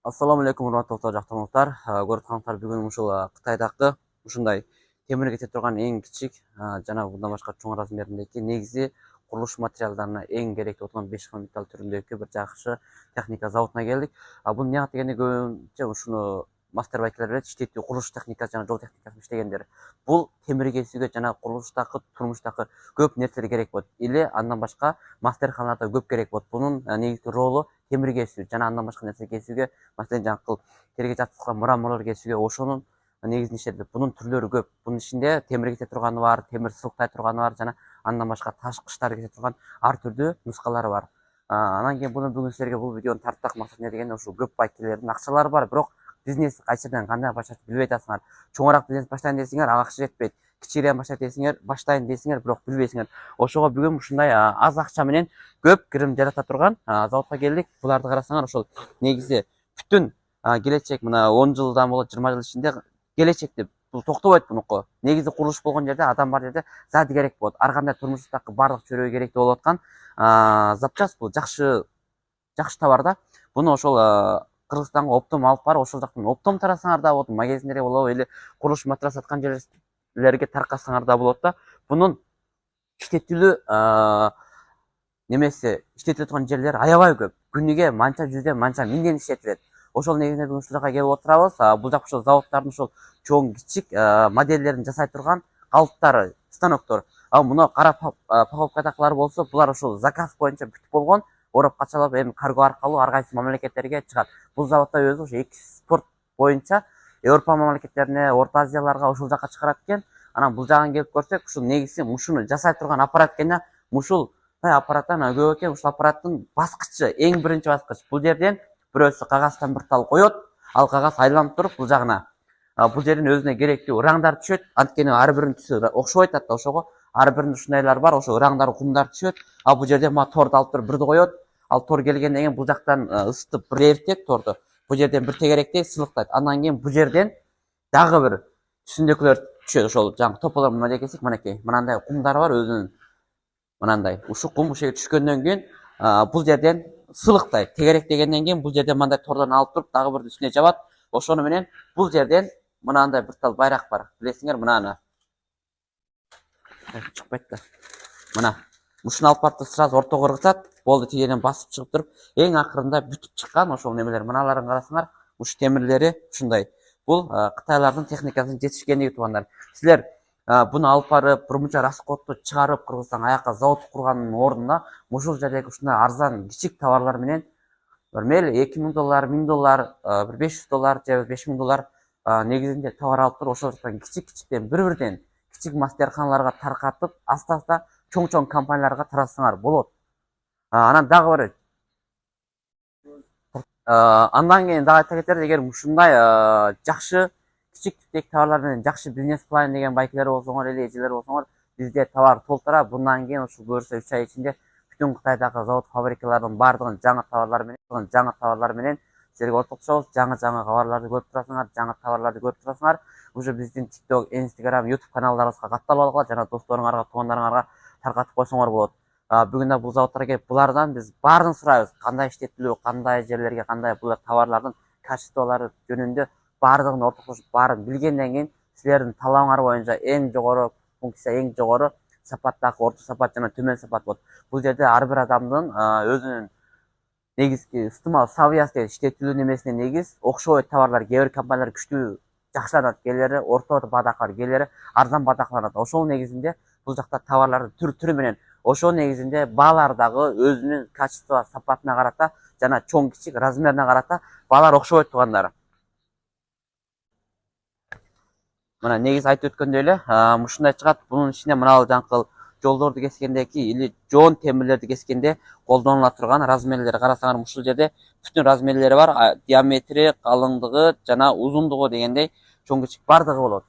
Assalamu alaikum урматтуу жактырмактар. Көрүп жатсаңыздар бүгүн ушул Кытайдагы ушундай темирге кете турган эң кичик жана bundan башка чоң размердеги негизи курулуш материалдарына эң керектүү болгон 5 хил металл түрүндөгү бир жакшы техника заводуна келдик. Бунун эмне дегенде көбүнчө ушуну мастер байкелер билет, иштетүү курулуш техникасы жана жол техникасы иштегендер. Бул темир кесүүгө жана курулуштагы, турмуштагы көп нерселер керек болот. Или андан башка мастерханаларда көп керек болот. Бунун негизги ролу темир кесүү жана андан башка нерсе кесүүгө, маселен жаңкыл терге жаткызган мраморлор кесүүгө ошонун негизин иштетилет. Бунун түрлөрү көп. Бунун ичинде темир кесе турганы бар, темир сылыктай турганы бар жана андан башка таш кыштар кесе турган ар түрдүү нускалары бар. Анан кийин бүгүн силерге бул видеону тарттык максат эмне дегенде ушул көп байкелердин акчалары бар, бирок бизнес кайсырдан кандай башташты билбей атасыңар. Чоңураак бизнес баштайын десеңер ага акча жетпейт. Кичирээен баштайын десеңер, бирок билбейсиңер. Ошого бүгүн ушундай аз акча менен көп кирим жарата турган заводко келдик. Буларды карасаңар ошол негизи бүтүн келечек мына 10 жылдан болот, 20 жыл ичинде келечек деп бул токтобойт бунуку. Негизи курулуш болгон жерде, адам бар жерде зат керек болот. Ар кандай турмуштагы бардык чөйрөгө керектүү болуп аткан запчасть бул жакшы товар да. Буну ошол Кыргызстанга оптом алып барып, ошол жактан оптом тарасаңар да болот, магазиндерге болобу, или курулуш материал саткан жерлерге таркасаңар да болот да. Бунун иштетилүү немесе иштетиле турган жерлер аябай көп. Күнүгө манча жүздөн, манча миңден иштетилет. Ошол негизинде бүгүн ушул жака келип отурабыз. Бул жак ошол заводдордун ошол чоң кичик моделдерин жасай турган калыптары, станоктор. Муну кара покупкадагылар болсо, булар ошол заказ боюнча бүтүп болгон, ороп качалып, эми карго аркылуу ар кайсы мамлекеттерге чыгат. Бул заводдо өзү ошо экспорт боюнча Европа мамлекеттерине, Орто Азияларга ошол жака чыгарат экен. Анан бул жагын келип көрсөк, ушул негизи мушуну жасай турган аппарат экен. Мушул аппараттан көп экен. Ушул аппараттын баскычы, эң биринчи баскыч. Бул жерден бирөөсү кагаздан бир тал коет, ал кагаз айланып туруп бул жагына. Бул жерден өзүнө керектүү ыраңдар түшөт. Анткени ар биринин түсү окшобойт да, ошого ар биринин ушундайлар бар. Ошо ыраңдар, кумдар түшөт. Бул жерден ма торду алып туруп бирди коет. Ал тор келгенден кийин бул жактан ысытып бир эритет торду. Бул жерден бир тегеректей сылыктайт. Андан кийин бул жерден дагы бир түсүндөкүлөр түшөт. Ошол жаңы тополор мына десек, мынакей мынандай кумдар бар өзүнүн. Мынандай ушул кум ушул жерге түшкөндөн кийин бул жерден сылыктайт. Тегерек дегенден кийин бул жерден мындай тордон алып туруп дагы бир үстүнө жабат. Ошону менен бул жерден мынандай бир тал байрак бар. Билесиңер, мынаны. Чыкпайт да. Мына ушуну алып барып сразу ортого ыргытат. Болду, тигерден басып чыгып туруп, эң акырында бүтүп чыккан ошол немелер. Мыналарын карасаңар, ушу темирлери ушундай. Бул Кытайлардын техникасынын жетишкендиги туугандар. Силер буну алып барып, бир мынча расходду чыгарып, Кыргызстан аяка завод курганын ордуна ушул жердеги ушундай арзан кичик товарлар менен бир мейли $2000, $1000, бир $500 же $5000 негизинде товар алып туруп, ошол жактан кичик-кичиктен бир-бирден кичик мастерханаларга таркатып, аста-аста чоң-чоң компанияларга таратсаңар болот. Анан дагы бир андан кийин дагы айта кетер, эгер ушундай жакшы кичик типтеги товарлар менен жакшы бизнес план деген байкелер болсоңор или эжелер болсоңор, бизде товар толтура. Bundan кийин ушул буюрса 3 ай ичинде бүтүн Кытайдагы завод фабрикалардын бардыгын жаңы товарлар менен силерге ортокшобуз. Жаңы кабарларды көрүп турасыңар, жаңы товарларды көрүп турасыңар. Уже биздин TikTok, Instagram, YouTube каналдарыбызга катталып алгыла жана досторуңарга, туугандарыңарга таркатып койсоңор болот. Бүгүн да бул заводдорго келип, булардан биз баарын сурайбыз. Кандай иштетилүү, кандай жерлерге, кандай бул товарлардын качестволору жөнүндө баардыгын ортоклошуп, баарын билгенден кийин силердин талабыңар боюнча эң жогору функция, эң жогору сапаттагы орто сапат жана төмөн сапат болот. Бул жерде ар бир адамдын өзүнүн негизги ыстымал савиясы иштетилүү немесине негиз окшобойт товарлар. Кээ бир компаниялар күчтүү жакшыланат, келери орто баадакалар, келери арзан баадакаланат. Ошол негизинде бул жакта товарлардын түрү менен ошол негизинде баалар дагы өзүнүн качество сапатына карата жана чоң кичик размерине карата баалар окшобойт туугандар. Мына негиз айтып өткөндөй эле ушундай чыгат. Бунун ичинде мына жаңкыл жолдорду кескендеги или жоон темирлерди кескенде колдонула турган размерлери карасаңар, ушул жерде бүтүн размерлери бар. Диаметри, калыңдыгы жана узундугу дегендей чоң кичик бардыгы болот.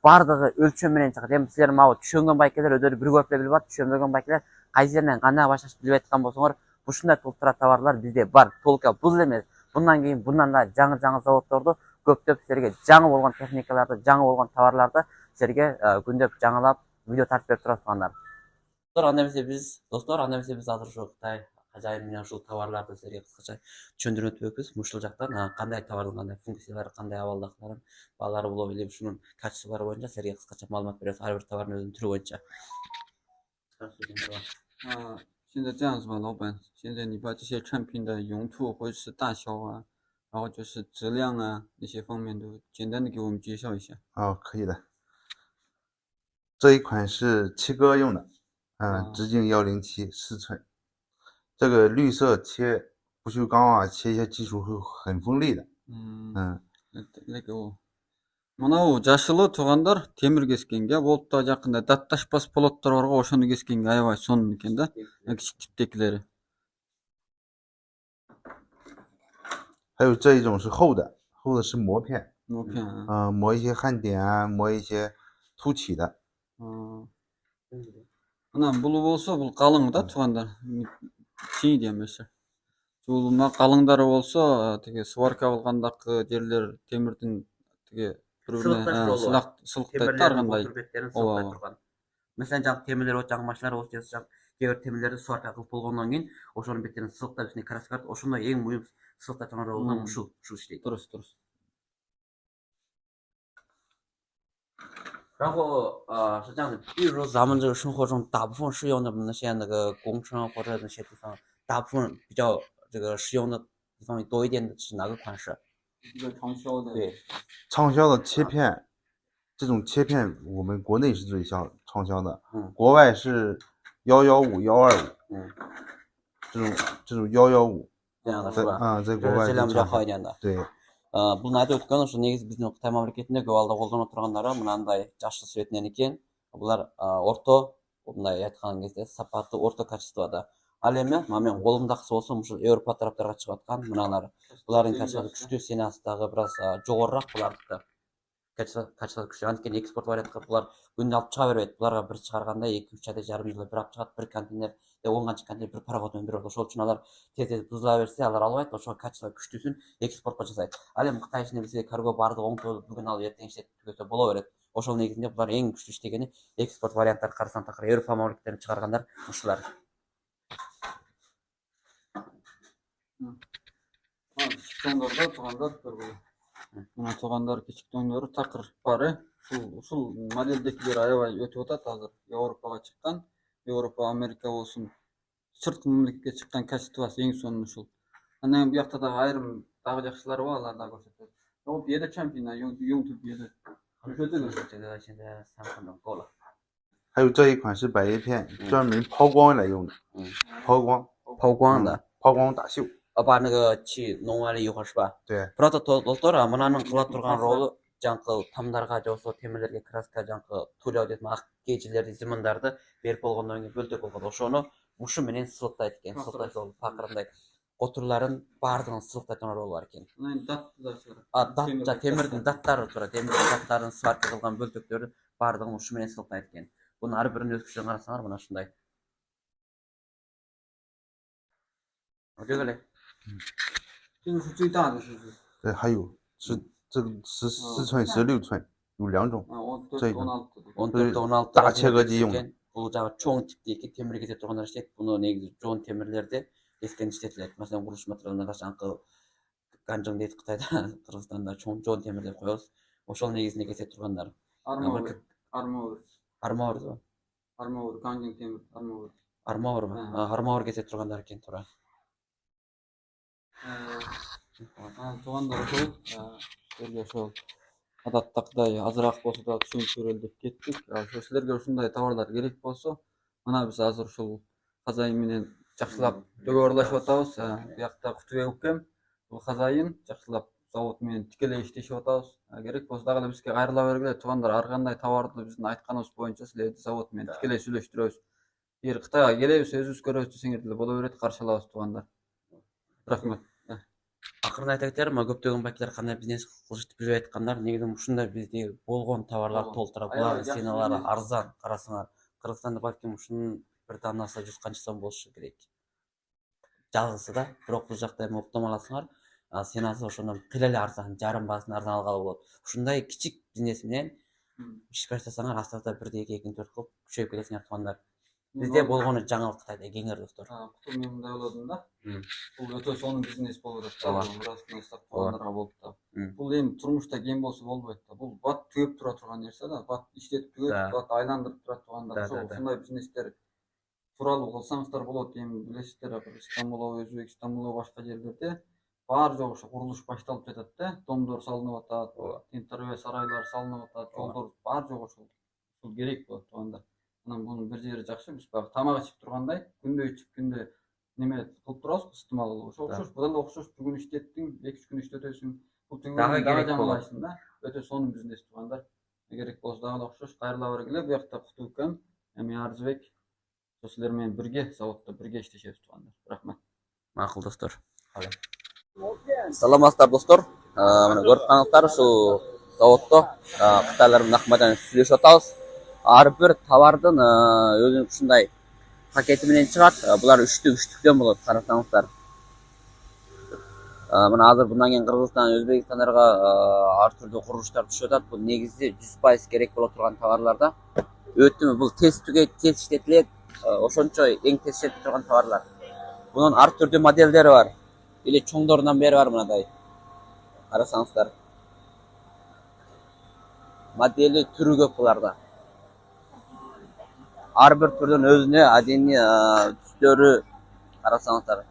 Бардыгы өлчөм менен чыгат. Эми силер мабы түшөнгөн байкелер өздөрү бир көрүп эле билип атат. Түшөнбөгөн байкелер кайсы жерден кандай башташ билбей аткан болсоңор, ушундай толтура товарлар бизде бар. Толка бул эмес. Bundan кийин bundan да жаңы заводдорду көптөп силерге жаңы болгон техникаларды, жаңы болгон товарларды силерге күндөп жаңылап видео тартып берип турат туугандар. Анда эмесе биз азыр ушу Кытай Хозяин менен ушул товарларды силерге кыскача түшүндүрүп өтөбүз. Ушул жактан кандай товардын кандай функциялары, кандай абалдыктарын, баалары болобу эле ушунун качестволору боюнча силерге кыскача маалымат беребиз. Ар бир товардын өзүнүн түрү боюнча. 现在这样子吧，老板，现在你把这些产品的用途或者是大小啊，然后就是质量啊那些方面都简单的给我们介绍一下。可以的。这一款是七哥用的，直径1074寸，这个绿色切不锈钢啊，切一些技术会很锋利的。Мына жашылы туугандар темир кескенге, болуп да жакында датташпас полоттор бар го, ошону кескенге аябай сонун экен да, кичик типтекилери. 还有这一种是厚的，厚的是磨片，磨片磨一些焊点啊，磨一些凸起的。 Мына бул болсо бул калың да туугандар, чийди эмес. Бул мына калыңдары болсо тиги сварка кылгандакы жерлер темирдин тиги сылыктайт да ар кандай. Mesela жаңы темирлер болот, жаңы машиналар болот, жаңы кээ бир темирлерди сварка кылып болгондон кийин ошонун беттерин сылыктап үстүнө краска катып, ошондой эң муhim сылыктачан болгон ушул иштейт. Дурус. 然后是这样的，比如说咱们这个生活中大部分使用的那些那个工程或者那些地方，大部分比较这个使用的地方多一点的是哪个款式？比较畅销的。对，畅销的切片，这种切片我们国内是最畅销的，国外是115、125，这种115这样的是吧？在国外质量比较好一点的。对。 Bunu айтып өткөн ушу негизи биздин Кытай мамлекетинде көп алда колдонуп тургандары мынандай жашыл цветинен экен. Булар орто, мындай айткан кезде сапаты орто качествода. Ал эми мен колумдакысы болсо ушул Европа тараптарга чыгып аткан мыналар. Булардын качествосы күчтүү, сенасы дагы бир аз жогорурак булардыкы. Качествосы күчтүү. Анткени экспорт вариантка булар күндө алып чыга бербейт. Буларга бир чыгарганда 2-3 айда жарым жылда бир алып чыгат, бир контейнер, 10 канча контейнер бир пароход менен бирөт. Ошол үчүн алар тез бузула берсе, алар албайт. Ошо качество күчтүүсүн экспортко жасайт. Ал эми Кытай ичинде бизге карго бардыгы оңтолуп бүгүн алып эртең иштетип түгөсө боло берет. Ошол негизинде булар эң күчтүү иштегени экспорт варианттарын карасаң такыр Европа мамлекеттерин чыгаргандар ушулар. Мына туугандар кичик тоңдору такыр бар. Ушул моделдекилер аябай өтүп атат азыр. Европага чыккан, Европа, Америка болсун, сырткы мамлекетке чыккан качествосы эң сонун ушул. Анан бу жакта дагы айрым дагы жакшылары бар, алар дагы көрсөтөт. Но бу жерде чампина,用途别的。这个现在3分钟够了。还有这一款是百叶片，专门抛光来用的，抛光的，抛光打锈。 把那个气弄完了以后是吧？对。 Просто достор мынанын кыла турган ролу жаңкы тамдарга же болсо темирлерге краска жаңкы тулеп дейт, ак кежилерди, зимындарды берип болгондон кийин бөлтөк болгон. Ошону ушу менен сылыктайт экен. Сылыктайт ол пакырындай котурларын баардыгын сылыктайтын ролу бар экен. Темирдин даттары тура, темирдин даттарын сварка кылган бөлтөктөрдү баардыгын ушу менен сылыктайт экен. Бунун ар биринин өз күчүн карасаңар мына ушундай. Öyle. 这个是最大的，是不是？对，还有这个14寸、16寸有2种。这个14-16 大切割机用的。 Бул жагы чоң типтеги темир кесип тургандар иштейт. Буну негизи жоон темирлерди кескен иштетилет. Маселен курулуш материалында жаңкы ганжың дейт Кытайда, Кыргызстанда чоң жоон темирлер коебуз. Ошол негизинде кесип тургандар. Армауыр, ганжың темир, армауыр кесип тургандар экен туура. Туугандар ошол силерге ошол адаттагыдай азыраак болсо да түшүнүктүрөлүп кеттик. Ошо силерге ушундай товарлар керек болсо, мына биз азыр ушул казайын менен жакшылап договорлашып атабыз. Биякта Кутубек укем, бул казайын жакшылап завод менен тикелей иштешип атабыз. Керек болсо дагы эле бизге кайрыла бергиле туугандар, ар кандай товарды биздин айтканыбыз боюнча силерди завод менен тикелей сүйлөштүрөбүз. Эгер Кытайга келебиз, өзүбүз көрөбүз десеңер деле боло берет, каршы алабыз туугандар. Рахмат. Акырында айта кетер, көптөгөн бакилер кандай бизнес кылышты билбей айткандар, негизи ушундай бизде болгон товарлар толтура. Булардын ценалары арзан, карасаңар. Кыргызстанда балким ушунун бир данасы 100 канча сом болушу керек. Жалгысы да, бирок бул жакта эми оптомаласаңар, ценасы ошондон кыйла эле арзан, жарым баасын арзан алгалы болот. Ушундай кичик бизнес менен иш баштасаңар, аста-аста 1-2, 2-4 кылып күчөйүп кетесиңер туугандар. Бизде болгону жаңылык Кытайда кеңер достор. Куту мен мындай ойлодум да. Мм. Бул өтө сонун бизнес болуп атат да. Ооба. Мурасына ыстак туугандарга болуп да. Мм. Бул эми турмушта кем болсо болбойт да. Бул бат түгөп тура турган нерсе да. Бат иштетип Да. түгөт, бат айландырып тура турганда Да, ошол да, да. ушундай бизнестер тууралуу кылсаңыздар болот. Эми билесиздер, Стамбул, Өзбекстан, башка жерлерде баары жок ошо курулуш башталып жатат да. Домдор салынып атат, тенторбе сарайлар салынып атат, жолдор баары жок ошол. Ушул керек болот туугандар. Анан бунун бир жери жакшы, биз баягы тамак ичип тургандай, күндө ичип, күндө неме кылып турабызбы, ыстымал кылып. Ошо окшош, будан да окшош бүгүн иштеттиң, 2-3 күн иштетесиң. Бул Дагы түнгөрүн керек дагы болот. жаңылайсың да. Өтө сонун бизнес туугандар. Керек болсо дагы окшош кайрыла бергиле. Бу жакта Куту укам, эми Арзыбек. Ошо силер менен бирге заводдо бирге иштешебиз туугандар. Рахмат. Макул достор. Саламатсыздар достор. Мына көрүп тургансыздар ушул заводдо кытайлар менен Ахмадан сүйлөшүп атабыз. Ар бир товардын өзүнүн ушундай пакети менен чыгат. Булар үчтүктөн болот, карасаңыздар. Мына азыр bundan кийин Кыргызстан, Өзбекстандарга ар түрдүү курулуштар түшүп атат. Бул негизи 100% керек боло турган товарлар да. Өтүмү бул тез түгөйт, тез иштетилет. Ошончо эң тез иштетип турган товарлар. Bunun ар түрдүү моделдери бар. Или чоңдорунан бери бар мындай. Карасаңыздар. Модели түрү көп буларда. Ар бир түрдүн өзүнө адени түстөрү карасаңыздар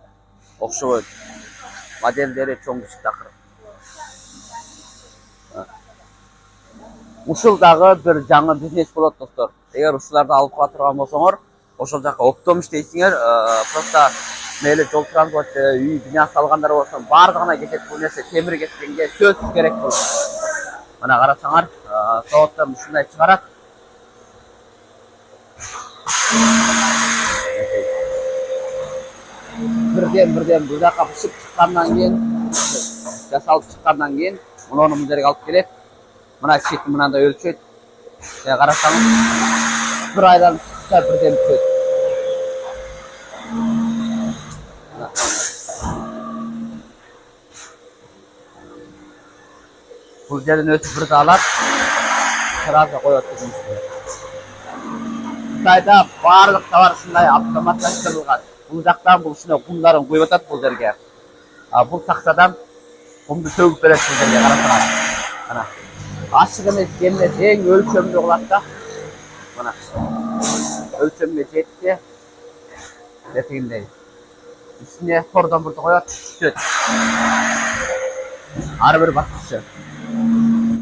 окшобойт. Моделдери чоң кичик такыр. Ушул дагы бир жаңы бизнес болот достор. Эгер ушуларды алып кала турган болсоңор, ошол жака оптом иштейсиңер, просто мейли жол транспорт, үй, бина салгандар болсо бардыгына кетет бул нерсе, темир кеткенге сөзсүз керек болот. Мына карасаңар, заводдон ушундай чыгарат. Birden bu жака бышып чыккандан кийин, жасалып чыккандан кийин, муну бул жерге алып келет. Мына чети мынандай өлчөйт. Карасаңыз, bir aydan чыкса birden бүтөт. Бул жерден өтүп бирди алат, сразу коет. Кытайда барлык товар ушундай автоматташтырылган. Бул жактан бул ушундай кумдарын коюп атат бул жерге. Бул таксадан кумду төгүп берет бул жерге, карасаңар. Мына ашык эмес, кемес, эң өлчөмдүү кылат да. Мына өлчөмгө жетти. Дегендей. Üstüne tordan burada koyat, süt. Ар бир баскычы.